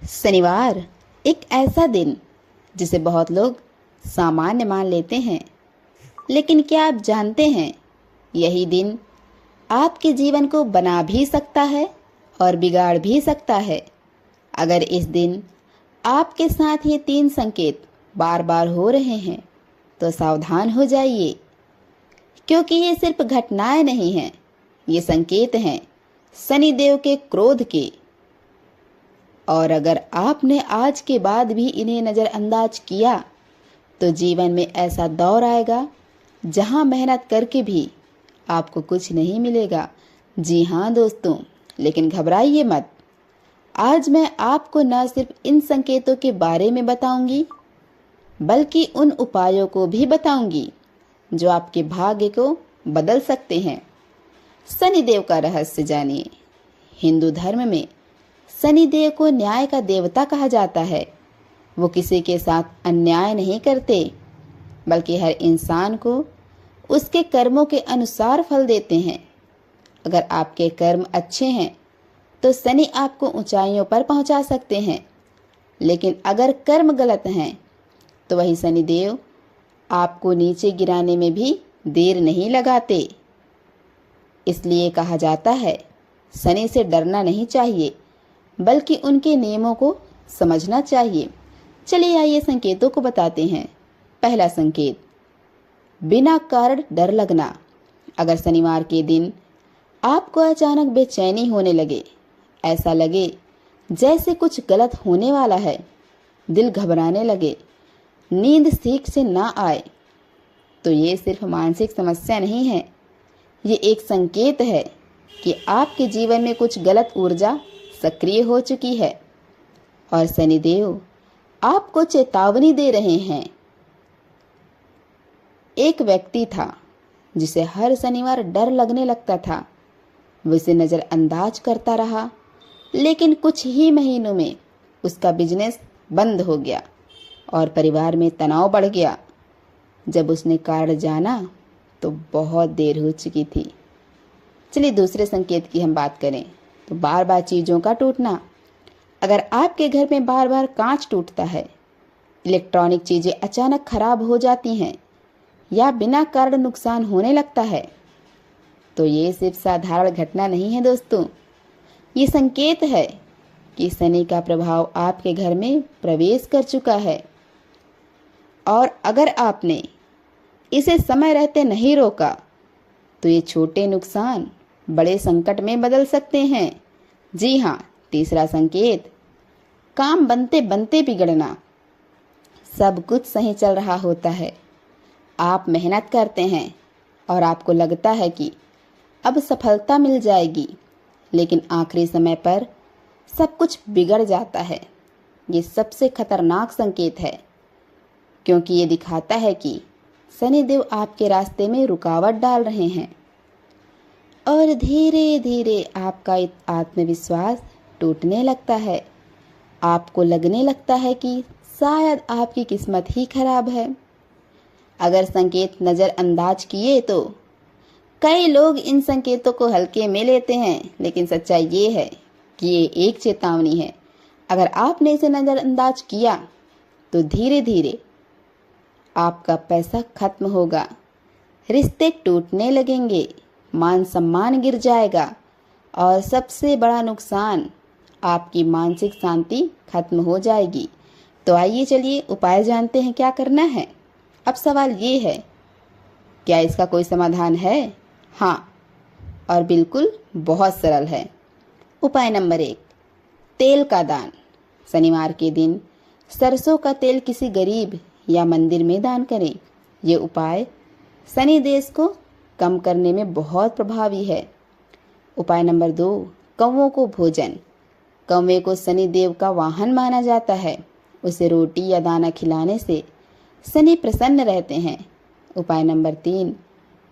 शनिवार एक ऐसा दिन जिसे बहुत लोग सामान्य मान लेते हैं, लेकिन क्या आप जानते हैं यही दिन आपके जीवन को बना भी सकता है और बिगाड़ भी सकता है। अगर इस दिन आपके साथ ये 3 संकेत बार बार हो रहे हैं तो सावधान हो जाइए, क्योंकि ये सिर्फ घटनाएं नहीं हैं, ये संकेत हैं शनिदेव के क्रोध के। और अगर आपने आज के बाद भी इन्हें नज़रअंदाज किया तो जीवन में ऐसा दौर आएगा जहां मेहनत करके भी आपको कुछ नहीं मिलेगा। जी हाँ दोस्तों, लेकिन घबराइए मत। आज मैं आपको न सिर्फ इन संकेतों के बारे में बताऊंगी, बल्कि उन उपायों को भी बताऊंगी जो आपके भाग्य को बदल सकते हैं। शनिदेव का रहस्य जानिए। हिंदू धर्म में शनिदेव को न्याय का देवता कहा जाता है। वो किसी के साथ अन्याय नहीं करते, बल्कि हर इंसान को उसके कर्मों के अनुसार फल देते हैं। अगर आपके कर्म अच्छे हैं तो शनि आपको ऊंचाइयों पर पहुंचा सकते हैं, लेकिन अगर कर्म गलत हैं तो वही शनिदेव आपको नीचे गिराने में भी देर नहीं लगाते। इसलिए कहा जाता है शनि से डरना नहीं चाहिए, बल्कि उनके नियमों को समझना चाहिए। चलिए आइए संकेतों को बताते हैं। पहला संकेत, बिना कारण डर लगना। अगर शनिवार के दिन आपको अचानक बेचैनी होने लगे, ऐसा लगे जैसे कुछ गलत होने वाला है, दिल घबराने लगे, नींद ठीक से ना आए, तो ये सिर्फ मानसिक समस्या नहीं है, ये एक संकेत है कि आपके जीवन में कुछ गलत ऊर्जा सक्रिय हो चुकी है और शनिदेव आपको चेतावनी दे रहे हैं। एक व्यक्ति था जिसे हर शनिवार डर लगने लगता था। वो इसे नज़रअंदाज करता रहा, लेकिन कुछ ही महीनों में उसका बिजनेस बंद हो गया और परिवार में तनाव बढ़ गया। जब उसने कारण जाना तो बहुत देर हो चुकी थी। चलिए दूसरे संकेत की हम बात करें तो बार बार चीज़ों का टूटना। अगर आपके घर में बार बार कांच टूटता है, इलेक्ट्रॉनिक चीज़ें अचानक खराब हो जाती हैं या बिना कारण नुकसान होने लगता है, तो ये सिर्फ साधारण घटना नहीं है दोस्तों, ये संकेत है कि शनि का प्रभाव आपके घर में प्रवेश कर चुका है। और अगर आपने इसे समय रहते नहीं रोका तो ये छोटे नुकसान बड़े संकट में बदल सकते हैं। जी हाँ, तीसरा संकेत, काम बनते बनते बिगड़ना। सब कुछ सही चल रहा होता है, आप मेहनत करते हैं और आपको लगता है कि अब सफलता मिल जाएगी, लेकिन आखिरी समय पर सब कुछ बिगड़ जाता है। ये सबसे खतरनाक संकेत है, क्योंकि ये दिखाता है कि शनिदेव आपके रास्ते में रुकावट डाल रहे हैं और धीरे धीरे आपका आत्मविश्वास टूटने लगता है। आपको लगने लगता है कि शायद आपकी किस्मत ही खराब है। अगर संकेत नज़रअंदाज किए तो कई लोग इन संकेतों को हल्के में लेते हैं, लेकिन सच्चाई ये है कि ये एक चेतावनी है। अगर आपने इसे नज़रअंदाज किया तो धीरे धीरे आपका पैसा खत्म होगा, रिश्ते टूटने लगेंगे, मान सम्मान गिर जाएगा और सबसे बड़ा नुकसान, आपकी मानसिक शांति खत्म हो जाएगी। तो आइए चलिए उपाय जानते हैं क्या करना है। अब सवाल ये है, क्या इसका कोई समाधान है? हाँ, और बिल्कुल बहुत सरल है। उपाय नंबर 1, तेल का दान। शनिवार के दिन सरसों का तेल किसी गरीब या मंदिर में दान करें। ये उपाय शनि देश को कम करने में बहुत प्रभावी है। उपाय नंबर 2, कौवों को भोजन। कौवे को शनि देव का वाहन माना जाता है। उसे रोटी या दाना खिलाने से शनि प्रसन्न रहते हैं। उपाय नंबर 3,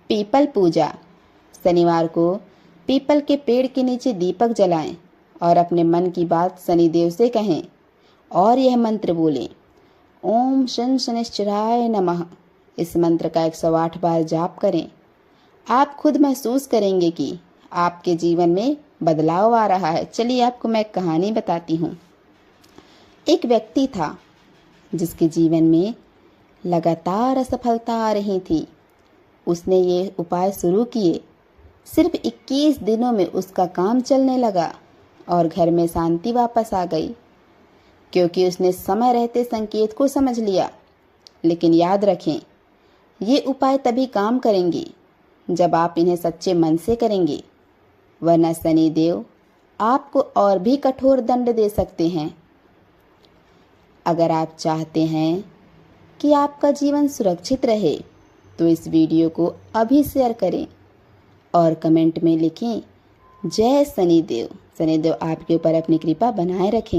पीपल पूजा। शनिवार को पीपल के पेड़ के नीचे दीपक जलाएं और अपने मन की बात शनिदेव से कहें और यह मंत्र बोलें, ओम शन शनिश्चराय नमः। इस मंत्र का 108 बार जाप करें। आप खुद महसूस करेंगे कि आपके जीवन में बदलाव आ रहा है। चलिए आपको मैं एक कहानी बताती हूँ। एक व्यक्ति था जिसके जीवन में लगातार असफलता आ रही थी। उसने ये उपाय शुरू किए। सिर्फ 21 दिनों में उसका काम चलने लगा और घर में शांति वापस आ गई, क्योंकि उसने समय रहते संकेत को समझ लिया। लेकिन याद रखें, ये उपाय तभी काम करेंगे जब आप इन्हें सच्चे मन से करेंगे, वरना शनिदेव आपको और भी कठोर दंड दे सकते हैं। अगर आप चाहते हैं कि आपका जीवन सुरक्षित रहे तो इस वीडियो को अभी शेयर करें और कमेंट में लिखें, जय शनिदेव। शनिदेव आपके ऊपर अपनी कृपा बनाए रखेंगे।